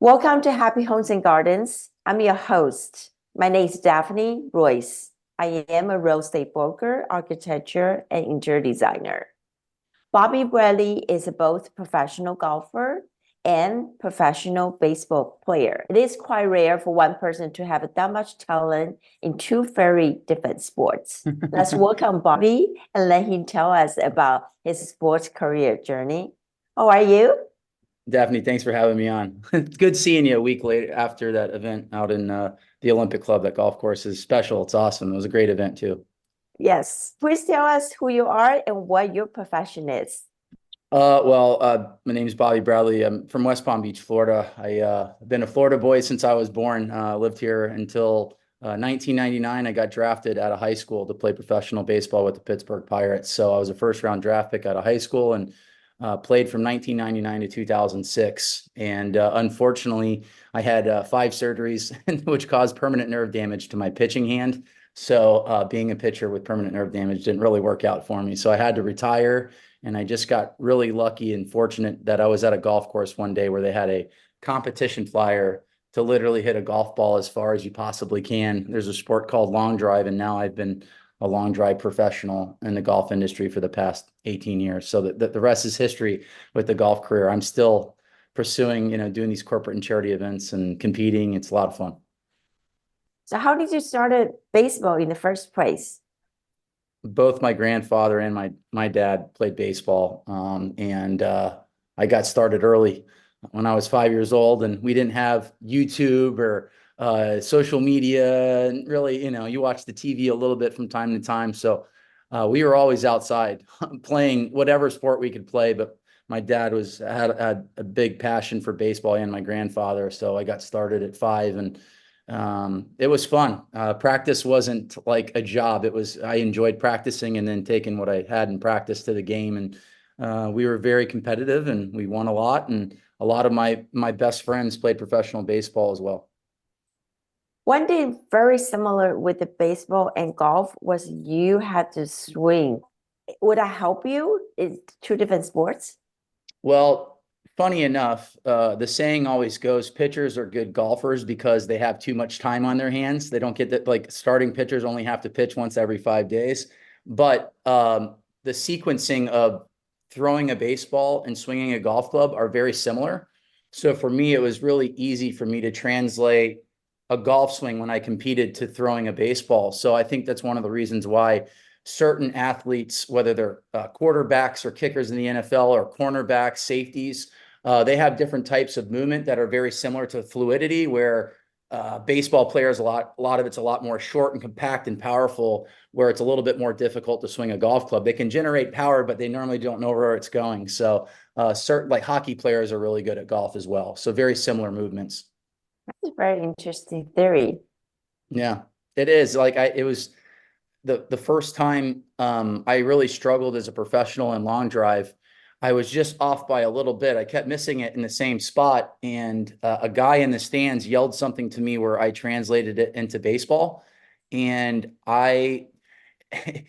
Welcome to Happy Homes and Gardens. I'm your host. My name is Daphne Royse. I am a real estate broker, architecture, and interior designer. Bobby Bradley is a both professional golfer and professional baseball player. It is quite rare for one person to have that much talent in two very different sports. Let's welcome Bobby and let him tell us about his sports career journey. How are you? Daphne, thanks for having me on. It's good seeing you a week later after that event out in the Olympic Club. That golf course is special. It's awesome. It was a great event too. Yes. Please tell us who you are and what your profession is. My name is Bobby Bradley. I'm from West Palm Beach, Florida. I've been a Florida boy since I was born. Lived here until 1999. I got drafted out of high school to play professional baseball with the Pittsburgh Pirates. So I was a first round draft pick out of high school and played from 1999 to 2006. And unfortunately, I had 5 surgeries, which caused permanent nerve damage to my pitching hand. So being a pitcher with permanent nerve damage didn't really work out for me. So I had to retire. And I just got really lucky and fortunate that I was at a golf course one day where they had a competition flyer to literally hit a golf ball as far as you possibly can. There's a sport called long drive, and now I've been a long drive professional in the golf industry for the past 18 years. So the rest is history with the golf career. I'm still pursuing, doing these corporate and charity events and competing. It's a lot of fun. So how did you start baseball in the first place? Both my grandfather and my dad played baseball. I got started early when I was 5 years old, and we didn't have YouTube or social media. And really, you watch the TV a little bit from time to time. So we were always outside playing whatever sport we could play. But my dad had a big passion for baseball, and my grandfather. So I got started at 5, and it was fun. Practice wasn't like a job. I enjoyed practicing and then taking what I had in practice to the game. And we were very competitive and we won a lot. And a lot of my best friends played professional baseball as well. One thing very similar with the baseball and golf was you had to swing. Would that help you? It's two different sports? Well, funny enough, the saying always goes, pitchers are good golfers because they have too much time on their hands. They don't get that, like starting pitchers only have to pitch once every 5 days. But the sequencing of throwing a baseball and swinging a golf club are very similar. So for me, it was really easy for me to translate a golf swing when I competed to throwing a baseball. So I think that's one of the reasons why certain athletes, whether they're quarterbacks or kickers in the NFL or cornerbacks, safeties, they have different types of movement that are very similar to fluidity, where baseball players, a lot of it's a lot more short and compact and powerful, where it's a little bit more difficult to swing a golf club. They can generate power, but they normally don't know where it's going. So certain like hockey players are really good at golf as well. So very similar movements. That's a very interesting theory. Yeah, it is. It was the first time I really struggled as a professional in long drive. I was just off by a little bit. I kept missing it in the same spot. And a guy in the stands yelled something to me where I translated it into baseball. And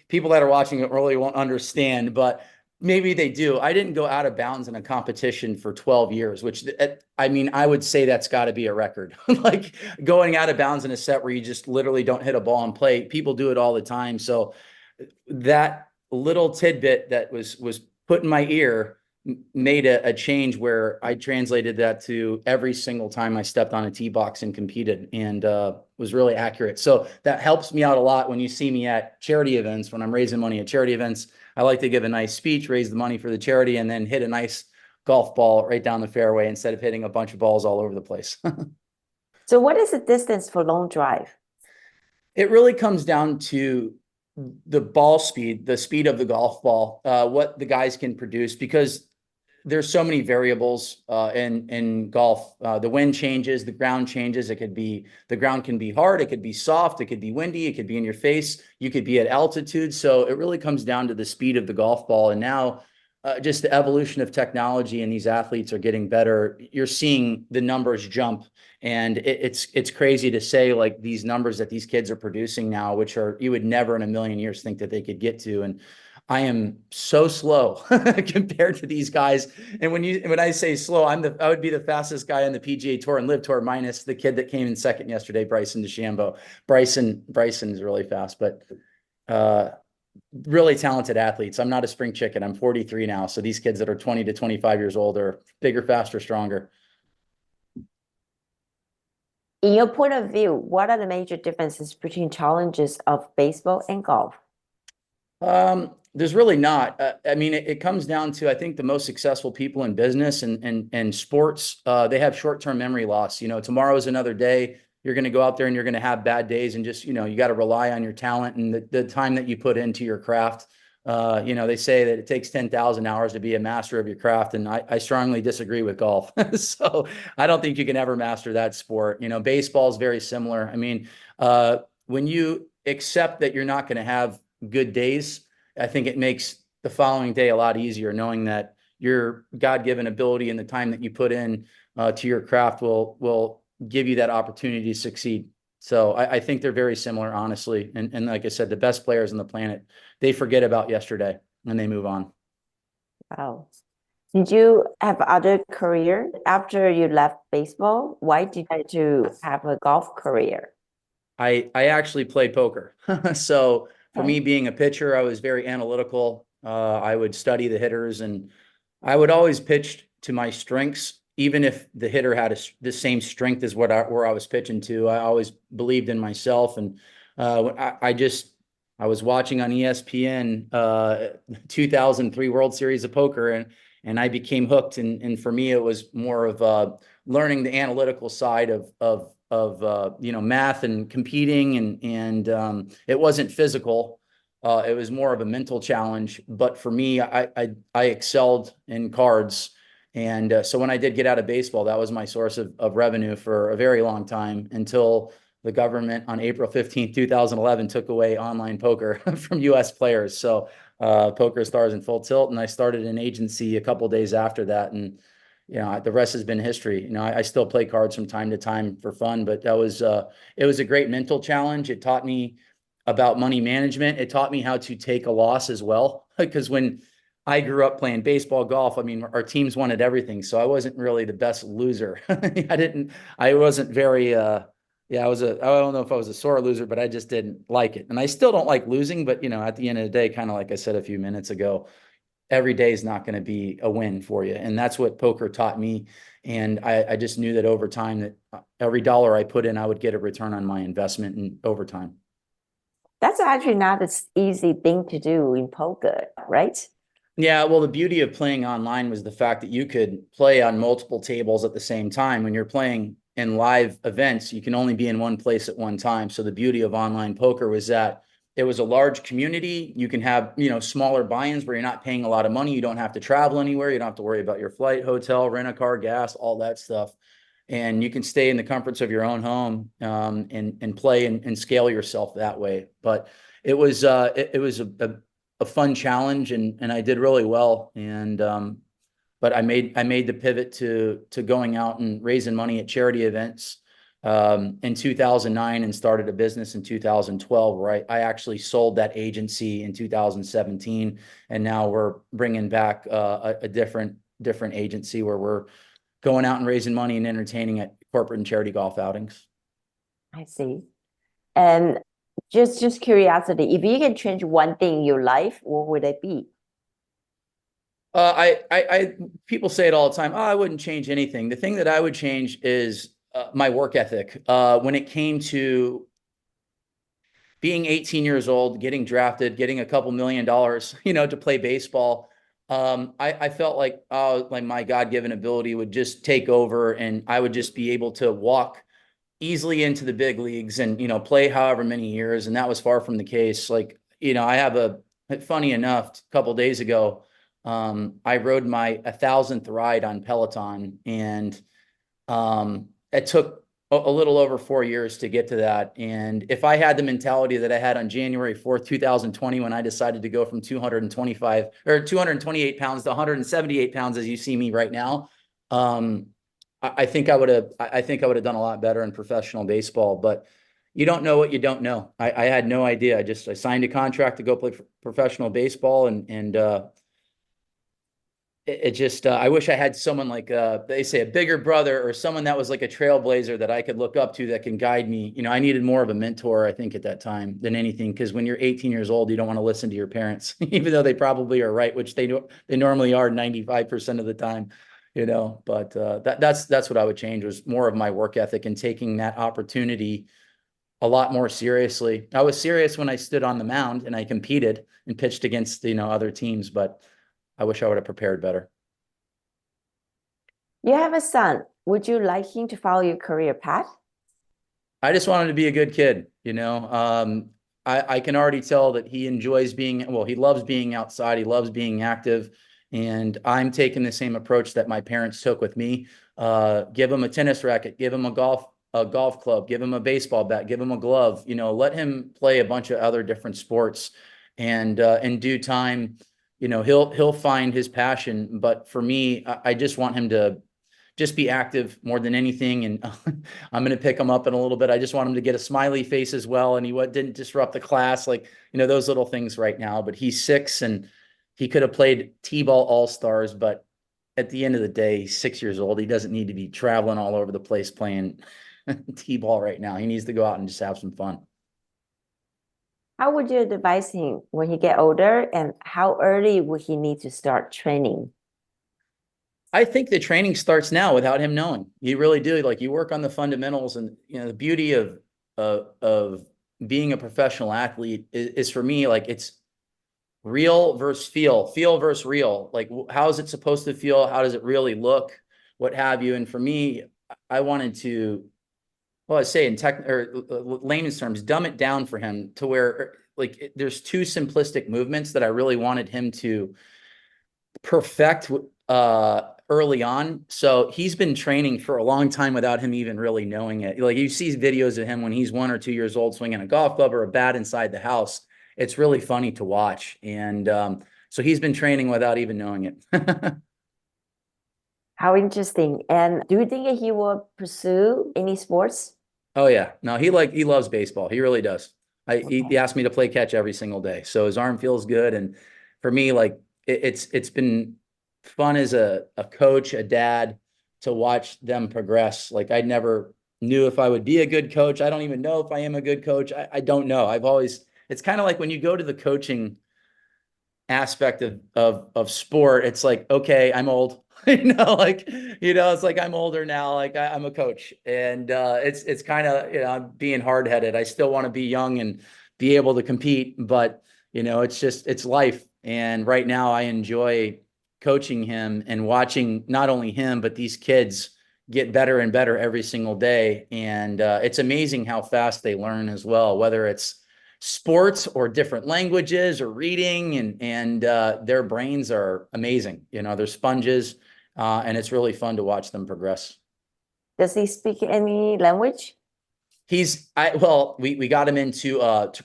people that are watching it really won't understand, but maybe they do. I didn't go out of bounds in a competition for 12 years, which I would say that's got to be a record. Like going out of bounds in a set where you just literally don't hit a ball and play. People do it all the time. So that little tidbit that was put in my ear made a change where I translated that to every single time I stepped on a tee box and competed, and was really accurate. So that helps me out a lot when you see me at charity events. When I'm raising money at charity events, I like to give a nice speech, raise the money for the charity, and then hit a nice golf ball right down the fairway instead of hitting a bunch of balls all over the place. So what is the distance for long drive? It really comes down to the ball speed, the speed of the golf ball, what the guys can produce, because there's so many variables in golf. The wind changes, the ground changes. The ground can be hard, it could be soft, it could be windy, it could be in your face, you could be at altitude. So it really comes down to the speed of the golf ball. And now just the evolution of technology, and these athletes are getting better. You're seeing the numbers jump, and it's crazy to say, like, these numbers that these kids are producing now, which are, you would never in a million years think that they could get to. And I am so slow compared to these guys. And when I say slow, I would be the fastest guy on the PGA Tour and Live Tour, minus the kid that came in second yesterday, Bryson DeChambeau. Bryson is really fast, but uh, really talented athletes. I'm not a spring chicken. I'm 43 now, so these kids that are 20 to 25 years old are bigger, faster, stronger. In your point of view, what are the major differences between challenges of baseball and golf? There's really not. I mean, it comes down to, I think, the most successful people in business and sports, they have short-term memory loss. Tomorrow is another day. You're going to go out there and you're going to have bad days, and just, you got to rely on your talent and the time that you put into your craft. They say that it takes 10,000 hours to be a master of your craft, and I strongly disagree with golf. So I don't think you can ever master that sport. Baseball is very similar. I mean, when you accept that you're not going to have good days, I think it makes the following day a lot easier, knowing that your God-given ability and the time that you put in to your craft will give you that opportunity to succeed. So I think they're very similar, honestly. And like I said, the best players on the planet, they forget about yesterday and they move on. Wow. Did you have other career after you left baseball? Why did you decide to have a golf career? I actually played poker. So for Okay. me, being a pitcher, I was very analytical. I would study the hitters, and I would always pitch to my strengths, even if the hitter had the same strength as where I was pitching to. I always believed in myself, and I was watching on ESPN 2003 World Series of Poker, and I became hooked. And for me, it was more of learning the analytical side of math and competing, and it wasn't physical. It was more of a mental challenge. But for me, I excelled in cards. And so when I did get out of baseball, that was my source of revenue for a very long time, until the government on April 15th, 2011 took away online poker from US players. So Poker Stars in full tilt. And I started an agency a couple of days after that. And the rest has been history. I still play cards from time to time for fun, but it was a great mental challenge. It taught me about money management. It taught me how to take a loss as well. Because when I grew up playing baseball, golf, I mean, our teams wanted everything. So I wasn't really the best loser. I wasn't very, yeah, I don't know if I was a sore loser, but I just didn't like it. And I still don't like losing, but at the end of the day, kind of like I said a few minutes ago, every day is not going to be a win for you. And that's what poker taught me. And I just knew that over time, that every dollar I put in, I would get a return on my investment and over time. That's actually not an easy thing to do in poker, right? Yeah, well, the beauty of playing online was the fact that you could play on multiple tables at the same time. When you're playing in live events, you can only be in one place at one time. So the beauty of online poker was that it was a large community. You can have, smaller buy-ins where you're not paying a lot of money. You don't have to travel anywhere. You don't have to worry about your flight, hotel, rent a car, gas, all that stuff. And you can stay in the comforts of your own home, and play and scale yourself that way. But it was a fun challenge, and I did really well. And but I made the pivot to going out and raising money at charity events in 2009, and started a business in 2012, where I actually sold that agency in 2017, and now we're bringing back a different agency where we're going out and raising money and entertaining at corporate and charity golf outings. I see. And just curiosity, if you can change one thing in your life, what would it be? People say it all the time. Oh, I wouldn't change anything. The thing that I would change is my work ethic. When it came to being 18 years old, getting drafted, getting a couple $1 million, to play baseball, I felt like, like my God-given ability would just take over, and I would just be able to walk easily into the big leagues and, play however many years. And that was far from the case. Like, I have funny enough, a couple of days ago, I rode my 1,000th ride on Peloton, and it took a little over 4 years to get to that. And if I had the mentality that I had on January 4th, 2020, when I decided to go from 225 or 228 pounds to 178 pounds, as you see me right now, I think I would have done a lot better in professional baseball. But you don't know what you don't know. I had no idea. I signed a contract to go play professional baseball, and it just I wish I had someone like they say a bigger brother or someone that was like a trailblazer that I could look up to that can guide me. You know, I needed more of a mentor, I think, at that time than anything, because when you're 18 years old, you don't want to listen to your parents, even though they probably are right, which they normally are 95% of the time. You know, but that's what I would change, was more of my work ethic and taking that opportunity a lot more seriously. I was serious when I stood on the mound and I competed and pitched against, other teams, but I wish I would have prepared better. You have a son. Would you like him to follow your career path? I just want him to be a good kid, you know. I can already tell that he enjoys he loves being outside. He loves being active. And I'm taking the same approach that my parents took with me. Give him a tennis racket, give him a golf club, give him a baseball bat, give him a glove, let him play a bunch of other different sports. And in due time, he'll find his passion. But for me, I just want him to just be active more than anything. And I'm going to pick him up in a little bit. I just want him to get a smiley face as well. And he didn't disrupt the class, like, those little things right now. But he's 6 and he could have played T-ball all-stars. But at the end of the day, he's 6 years old. He doesn't need to be traveling all over the place playing T-ball right now. He needs to go out and just have some fun. How would you advise him when he get older, and how early would he need to start training? I think the training starts now without him knowing. You really do. Like, you work on the fundamentals, and the beauty of being a professional athlete is for me, like, it's real versus feel versus real. Like, how is it supposed to feel? How does it really look? What have you? And for me, I wanted to, well, I say in tech or layman's terms, dumb it down for him to where, like, there's two simplistic movements that I really wanted him to perfect early on. So he's been training for a long time without him even really knowing it. Like, you see videos of him when he's 1 or 2 years old swinging a golf club or a bat inside the house. It's really funny to watch. And so he's been training without even knowing it. How interesting. And do you think he will pursue any sports? Oh yeah. No, he loves baseball. He really does. He Okay. asked me to play catch every single day. So his arm feels good. And for me, like, it's been fun as a coach, a dad, to watch them progress. Like, I never knew if I would be a good coach. I don't even know if I am a good coach. I don't know. It's kind of like when you go to the coaching aspect of sport, it's like, okay, I'm old. Like, it's like I'm older now. Like, I'm a coach, and it's kind of, I'm being hard headed. I still want to be young and be able to compete, but it's life. And right now, I enjoy coaching him and watching not only him but these kids get better and better every single day. And it's amazing how fast they learn as well, whether it's sports or different languages or reading, and their brains are amazing. They're sponges, and it's really fun to watch them progress. Does he speak any language? Well, we got him into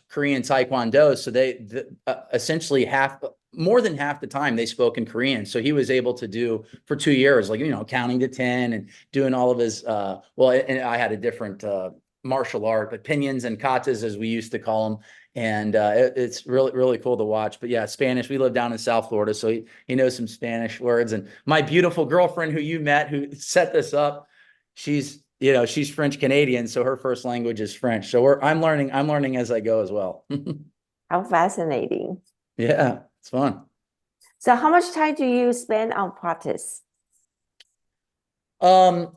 Korean Taekwondo, so essentially more than half the time they spoke in Korean. So he was able to do for 2 years, like, counting to 10 and doing all of his, and I had a different martial art, opinions and katas, as we used to call them. And it's really, really cool to watch. But yeah, Spanish, we live down in South Florida, so he knows some Spanish words. And my beautiful girlfriend who you met, who set this up, she's French Canadian, so her first language is French. So I'm learning as I go as well. How fascinating. Yeah, it's fun. So how much time do you spend on practice? Um,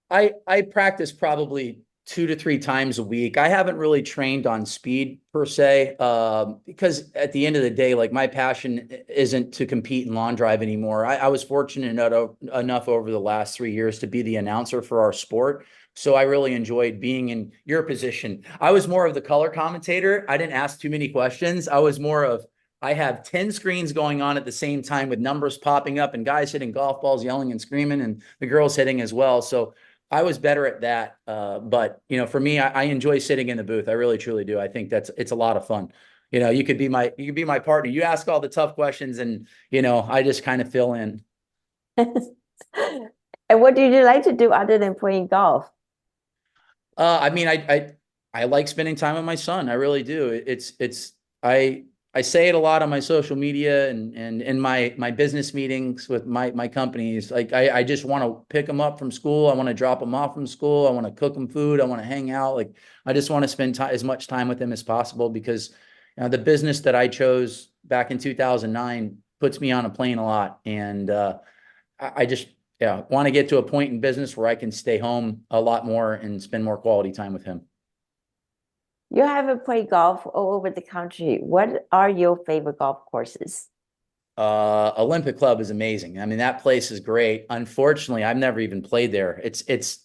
I practice probably 2 to 3 times a week. I haven't really trained on speed per se, because at the end of the day, like, my passion isn't to compete in lawn drive anymore. I was fortunate enough over the last 3 years to be the announcer for our sport. So I really enjoyed being in your position. I was more of the color commentator. I didn't ask too many questions. I have 10 screens going on at the same time with numbers popping up and guys hitting golf balls, yelling and screaming, and the girls hitting as well. So I was better at that. But for me, I enjoy sitting in the booth. I really, truly do. I think it's a lot of fun. You could be my partner. You ask all the tough questions, and I just kind of fill in. And what do you like to do other than playing golf? I mean, I like spending time with my son. I really do. I I say it a lot on my social media and in my business meetings with my companies. Like I just want to pick them up from school. I want to drop them off from school. I want to cook them food. I want to hang out. Like I just want to spend as much time with them as possible because the business that I chose back in 2009 puts me on a plane a lot. And I just want to get to a point in business where I can stay home a lot more and spend more quality time with him. You have played golf all over the country. What are your favorite golf courses? Olympic Club is amazing. I mean, that place is great. Unfortunately, I've never even played there. It's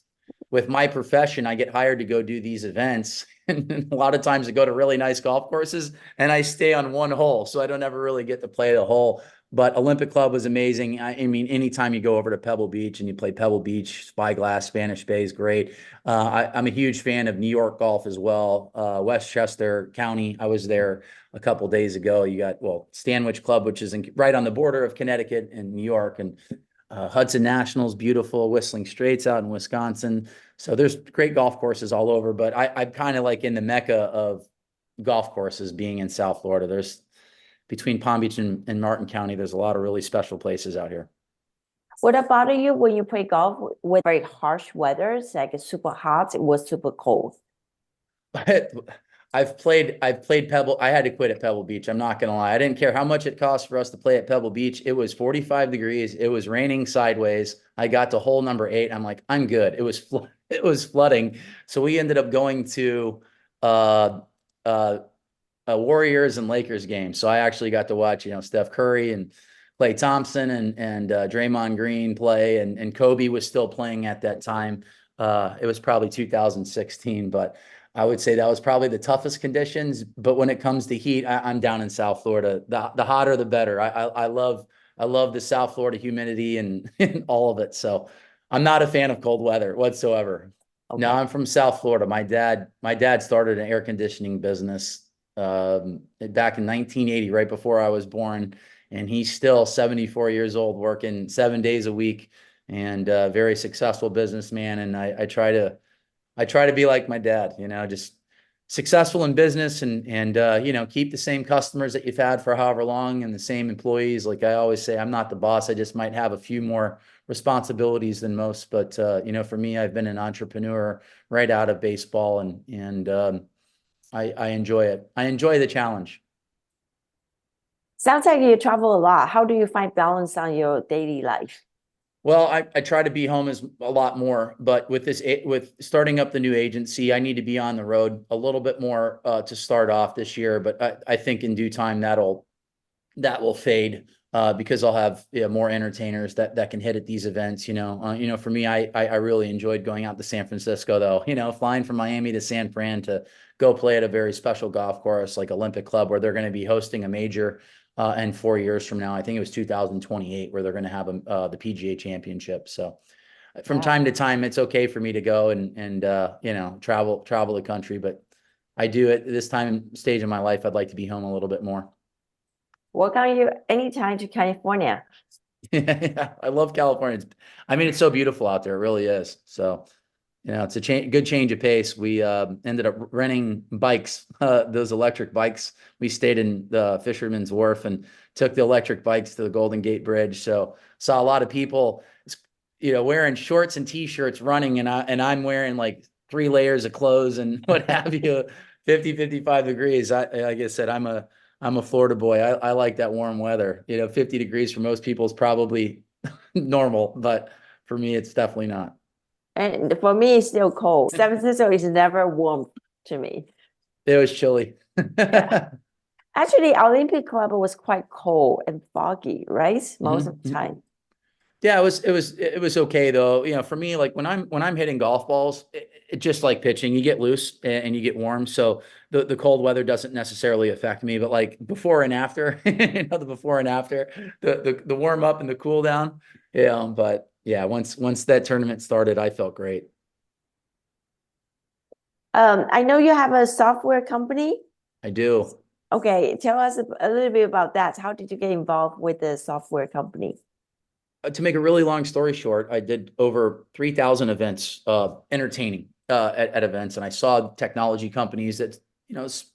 with my profession, I get hired to go do these events. And a lot of times I go to really nice golf courses and I stay on one hole. So I don't ever really get to play the hole. But Olympic Club was amazing. I mean, anytime you go over to Pebble Beach and you play Pebble Beach, Spyglass, Spanish Bay is great. I'm a huge fan of New York golf as well. Westchester County, I was there a couple days ago. You got, well, Stanwich Club, which is right on the border of Connecticut and New York, and Hudson National's beautiful, Whistling Straits out in Wisconsin. So there's great golf courses all over, but I'm kind of like in the mecca of golf courses being in South Florida. There's between Palm Beach and Martin County, there's a lot of really special places out here. What about you when you play golf with very harsh weather, it's like it's super hot, it was super cold? I've played Pebble. I had to quit at Pebble Beach. I'm not gonna lie. I didn't care how much it cost for us to play at Pebble Beach. It was 45 degrees. It was raining sideways. I got to hole number 8. I'm like, I'm good. It was flooding. So we ended up going to uh uh a Warriors and Lakers game. So I actually got to watch, Steph Curry and Klay Thompson and Draymond Green play, and Kobe was still playing at that time. It was probably 2016, but I would say that was probably the toughest conditions. But when it comes to heat, I'm down in South Florida. The hotter, the better. I love the South Florida humidity and, and all of it. So I'm not a fan of cold weather whatsoever. No, Okay. I'm from South Florida. My dad started an air conditioning business back in 1980, right before I was born, and he's still 74 years old, working 7 days a week, and very successful businessman. And I try to be like my dad, just successful in business and keep the same customers that you've had for however long and the same employees. Like I always say, I'm not the boss. I just might have a few more responsibilities than most. But for me, I've been an entrepreneur right out of baseball, and I enjoy it. I enjoy the challenge. Sounds like you travel a lot. How do you find balance on your daily life? Well, I try to be home as a lot more, but with starting up the new agency, I need to be on the road a little bit more to start off this year. But I think in due time that will fade because I'll have more entertainers that can hit at these events. For me, I really enjoyed going out to San Francisco though. Flying from Miami to San Fran to go play at a very special golf course like Olympic Club, where they're going to be hosting a major. And 4 years from now, I think it was 2028, where they're going to have the PGA Championship. So from Wow. time to time, it's okay for me to go and travel the country, but I do at this time stage in my life, I'd like to be home a little bit more. Welcome you anytime to California. Yeah, I love California. I mean, it's so beautiful out there. It really is. So, it's a good change of pace. We ended up renting bikes, those electric bikes. We stayed in the Fisherman's Wharf and took the electric bikes to the Golden Gate Bridge. So saw a lot of people, wearing shorts and t-shirts running, and I'm wearing like 3 layers of clothes and what have you, 50, 55 degrees. Like I said, I'm a Florida boy. I like that warm weather. 50 degrees for most people is probably normal, but for me, it's definitely not. And for me, it's still cold. San Francisco is never warm to me. It was chilly. Yeah. Actually, Olympic Club was quite cold and foggy, right? Most of the Mhm. time. Yeah, it was okay though. For me, like when I'm hitting golf balls, it just like pitching, you get loose and you get warm. So the cold weather doesn't necessarily affect me, but like before and after, the before and after, the warm up and the cool down. Yeah, but yeah, once that tournament started, I felt great. I know you have a software company. I do. Okay, tell us a little bit about that. How did you get involved with the software company? To make a really long story short, I did over 3,000 events entertaining. at events, and I saw technology companies that,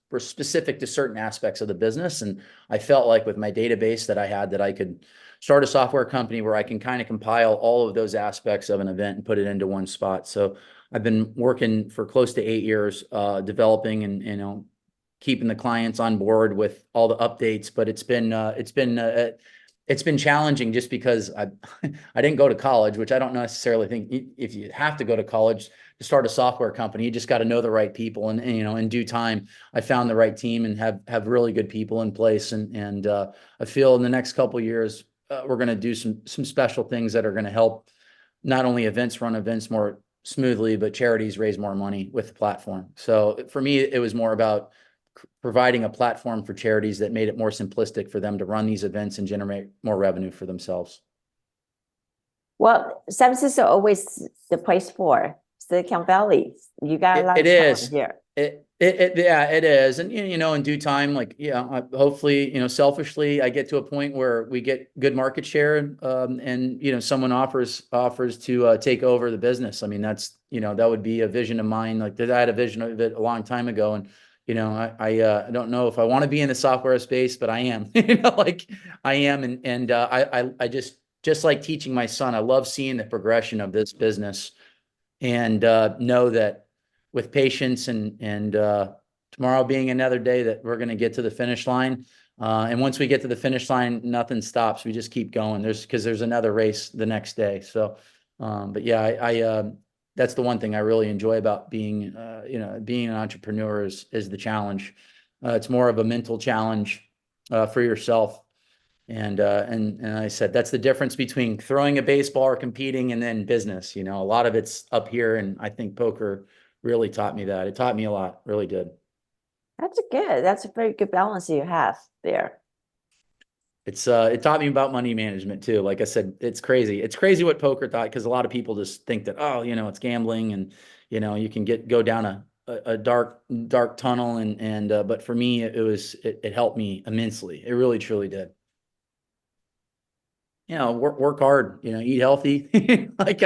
were specific to certain aspects of the business. And I felt like with my database that I had, that I could start a software company where I can kind of compile all of those aspects of an event and put it into one spot. So I've been working for close to 8 years, developing and, keeping the clients on board with all the updates. But it's been challenging just because I didn't go to college, which I don't necessarily think if you have to go to college to start a software company, you just got to know the right people. And in due time, I found the right team and have really good people in place. And I feel in the next couple of years, we're going to do some special things that are going to help not only run events more smoothly, but charities raise more money with the platform. So for me, it was more about providing a platform for charities that made it more simplistic for them to run these events and generate more revenue for themselves. Well, San Francisco always the place for Silicon Valley. You got a lot It of talent is. here. Yeah, it is. And, in due time, like, hopefully, selfishly, I get to a point where we get good market share, and, someone offers to take over the business. I mean, that's, that would be a vision of mine. Like I had a vision of it a long time ago. And, I don't know if I want to be in the software space, but I am, like I am. And I just like teaching my son, I love seeing the progression of this business, and know that with patience and tomorrow being another day, that we're going to get to the finish line. And once we get to the finish line, nothing stops. We just keep going. Because there's another race the next day. So, but yeah, I that's the one thing I really enjoy about being an entrepreneur is the challenge. It's more of a mental challenge for yourself. And I said, that's the difference between throwing a baseball or competing and then business. A lot of it's up here. And I think poker really taught me that. It taught me a lot, really did. That's good. That's a very good balance you have there. It taught me about money management too. Like I said, it's crazy. It's crazy what poker taught, because a lot of people just think that, oh, it's gambling, and, you can go down a dark tunnel. But for me, it helped me immensely. It really, truly did. Work hard, eat healthy. Like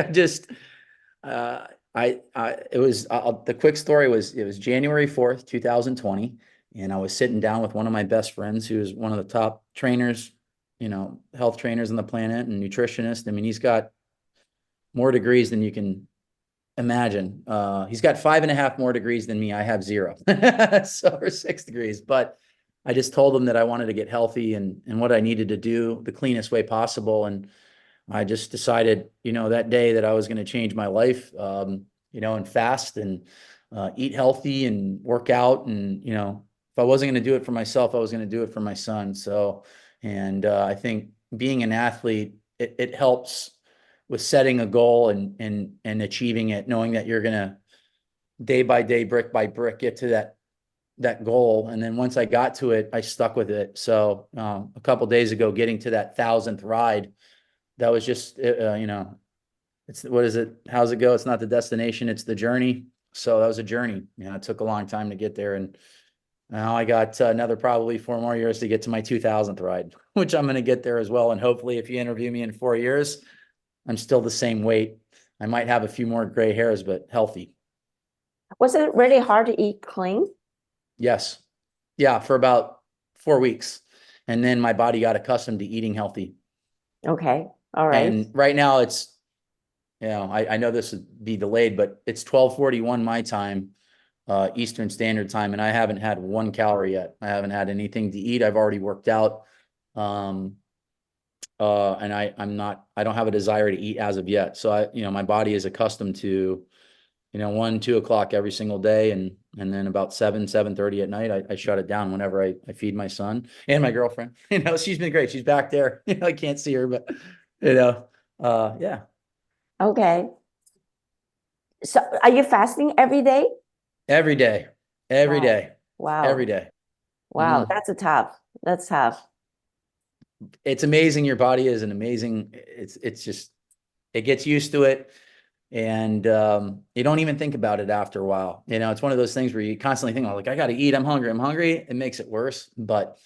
the quick story was, it was January 4th, 2020. And I was sitting down with one of my best friends, who is one of the top trainers, health trainers on the planet and nutritionist. I mean, he's got more degrees than you can imagine. He's got 5.5 more degrees than me. I have 0. So, or 6 degrees, but I just told him that I wanted to get healthy and what I needed to do the cleanest way possible. And I just decided, that day, that I was going to change my life, and fast and eat healthy and work out. And, if I wasn't going to do it for myself, I was going to do it for my son. So, and I think being an athlete, it helps with setting a goal and achieving it, knowing that you're going to day by day, brick by brick, get to that goal. And then once I got to it, I stuck with it. So a couple days ago, getting to that 1,000th ride, that was just, it's, what is it? How's it go? It's not the destination, it's the journey. So that was a journey. It took a long time to get there. And now I got another probably 4 more years to get to my 2,000th ride, which I'm going to get there as well. And hopefully if you interview me in 4 years, I'm still the same weight. I might have a few more gray hairs, but healthy. Was it really hard to eat clean? Yes. Yeah, for about 4 weeks. And then my body got accustomed to eating healthy. Okay. All right. And right now it's, I know this would be delayed, but it's 12:41 my time, Eastern Standard Time, and I haven't had 1 calorie yet. I haven't had anything to eat. I've already worked out. And I don't have a desire to eat as of yet. So my body is accustomed to, 1, 2 o'clock every single day. And then about 7:30 at night, I shut it down whenever I feed my son and my girlfriend. She's been great. She's back there. I can't see her, but yeah. Okay. So are you fasting every day? Every day. Every Wow. day. Wow. Every day. Wow. That's tough. It's amazing. Your body is it's just, it gets used to it. And you don't even think about it after a while. It's one of those things where you constantly think, oh, like, I got to eat. I'm hungry. It makes it worse. But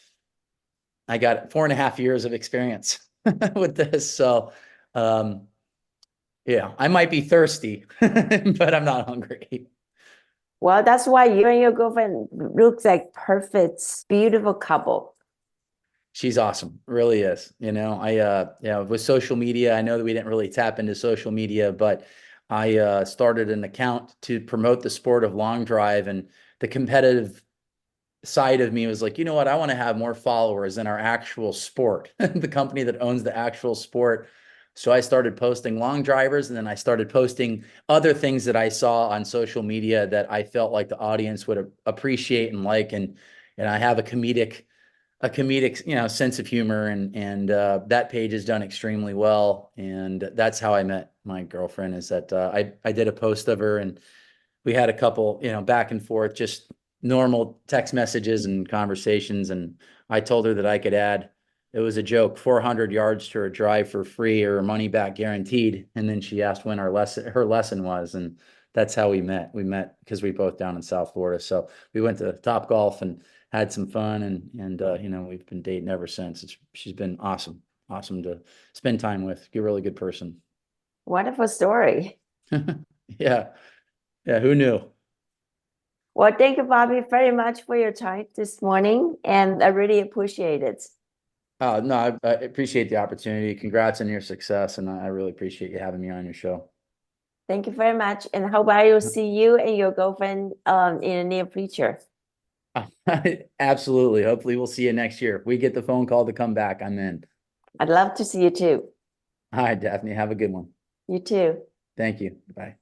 I got 4.5 years of experience with this. So Yeah, I might be thirsty, but I'm not hungry. Well, that's why you and your girlfriend looks like perfect, beautiful couple. She's awesome, really is. With social media, I know that we didn't really tap into social media, but I started an account to promote the sport of long drive, and the competitive side of me was like, you know what, I want to have more followers in our actual sport, the company that owns the actual sport. So I started posting long drivers, and then I started posting other things that I saw on social media that I felt like the audience would appreciate and like, and I have a comedic sense of humor, and that page has done extremely well, and that's how I met my girlfriend. Is that I did a post of her, and we had a couple, back and forth, just normal text messages and conversations. And I told her that I could add, it was a joke, 400 yards to her drive for free or money back guaranteed. And then she asked when her lesson was. And that's how we met. We met because we both down in South Florida. So we went to Top Golf and had some fun, and we've been dating ever since. She's been awesome, awesome to spend time with. You're a really good person. Wonderful story. Yeah. Yeah. Who knew? Well, thank you, Bobby, very much for your time this morning, and I really appreciate it. No, I appreciate the opportunity. Congrats on your success, and I really appreciate you having me on your show. Thank you very much, and hope I will see you and your girlfriend in the near future. Absolutely. Hopefully, we'll see you next year. If we get the phone call to come back, I'm in. I'd love to see you too. All right, Daphne, have a good one. You too. Thank you. Bye.